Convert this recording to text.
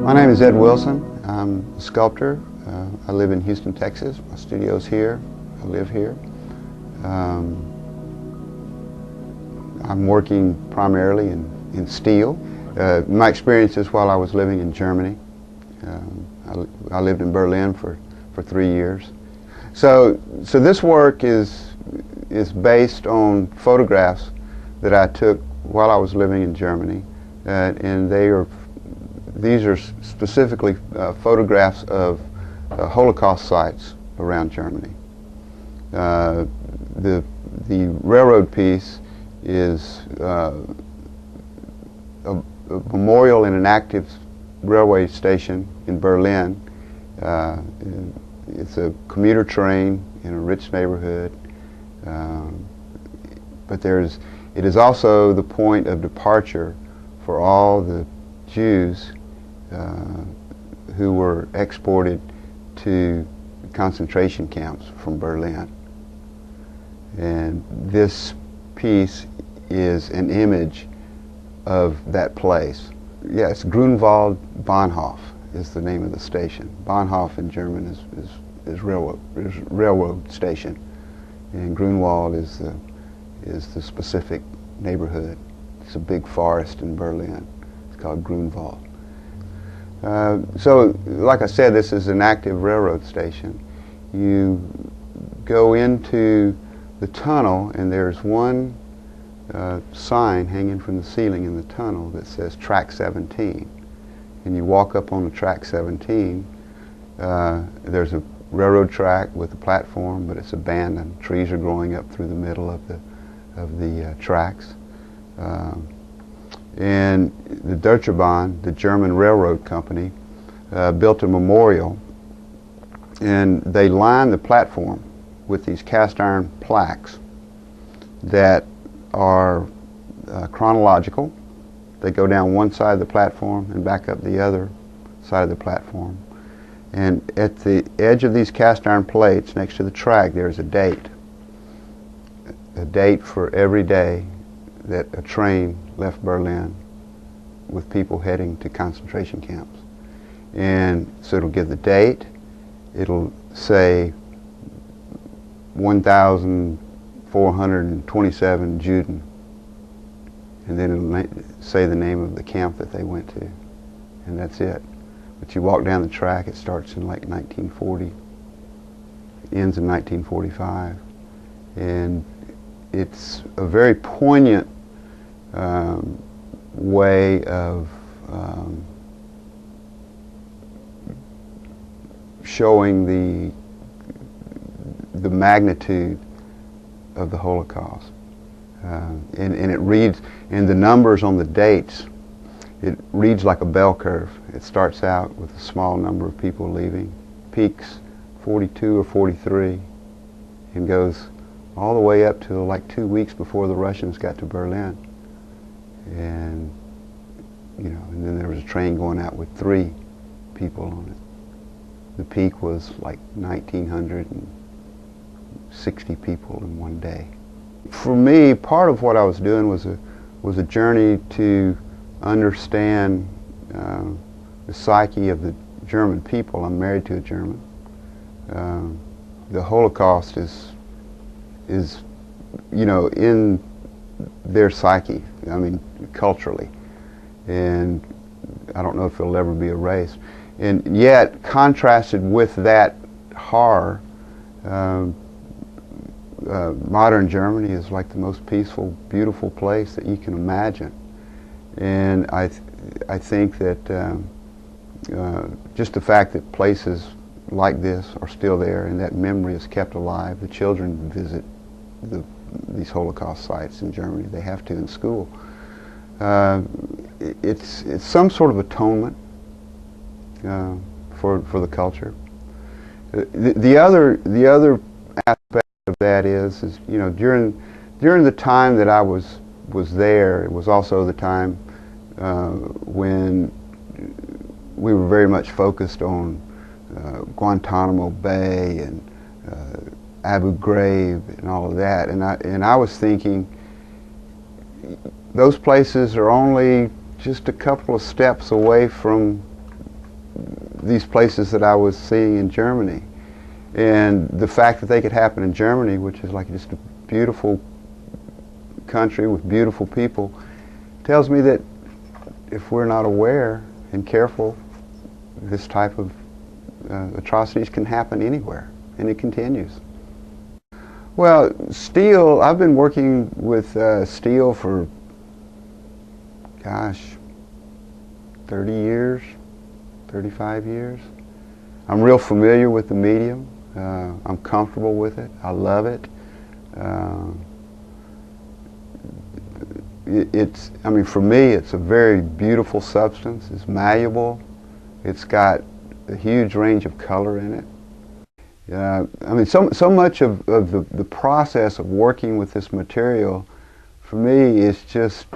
My name is Ed Wilson. I'm a sculptor. I live in Houston, Texas. My studio's here. I live here. I'm working primarily in steel. My experiences while I was living in Germany. I lived in Berlin for 3 years. So this work is based on photographs that I took while I was living in Germany, and these are specifically photographs of Holocaust sites around Germany. The railroad piece is a memorial in an active railway station in Berlin. It's a commuter train in a rich neighborhood, but it is also the point of departure for all the Jews who were exported to concentration camps from Berlin. And this piece is an image of that place. Yes, Grunwald Bahnhof is the name of the station. Bahnhof in German is railroad station, and Grunwald is the specific neighborhood. It's a big forest in Berlin. It's called Grunwald. So, like I said, this is an active railroad station. You go into the tunnel, and there's one sign hanging from the ceiling in the tunnel that says Track 17. And you walk up on the Track 17. There's a railroad track with a platform, but it's abandoned. Trees are growing up through the middle of the tracks. And the Deutsche Bahn, the German railroad company, built a memorial, and they lined the platform with these cast iron plaques that are chronological. They go down one side of the platform and back up the other side of the platform. And at the edge of these cast iron plates next to the track there's a date for every day that a train left Berlin with people heading to concentration camps. And so it'll give the date, it'll say 1,427 Juden, and then it'll say the name of the camp that they went to, and that's it. But you walk down the track, it starts in like 1940, ends in 1945, and it's a very poignant way of showing the magnitude of the Holocaust. And it reads, and the numbers on the dates, it reads like a bell curve. It starts out with a small number of people leaving, peaks 42 or 43, and goes all the way up to like 2 weeks before the Russians got to Berlin. And and then there was a train going out with 3 people on it. The peak was like 1,960 people in one day. For me, part of what I was doing was a journey to understand the psyche of the German people. I'm married to a German. The Holocaust is in their psyche, I mean, culturally. And I don't know if it'll ever be erased. And yet, contrasted with that horror, modern Germany is like the most peaceful, beautiful place that you can imagine. And I think that just the fact that places like this are still there and that memory is kept alive. The children visit these Holocaust sites in Germany. They have to in school. It's some sort of atonement for the culture. The other aspect of that is during the time that I was there, it was also the time when we were very much focused on Guantanamo Bay and Abu Ghraib and all of that, and I was thinking those places are only just a couple of steps away from these places that I was seeing in Germany. And the fact that they could happen in Germany, which is like just a beautiful country with beautiful people, tells me that if we're not aware and careful, this type of atrocities can happen anywhere, and it continues. Well, steel, I've been working with steel for, gosh, 30 years, 35 years. I'm real familiar with the medium. I'm comfortable with it. I love it. I mean, for me, it's a very beautiful substance. It's malleable. It's got a huge range of color in it. I mean, so much of the process of working with this material, for me, is just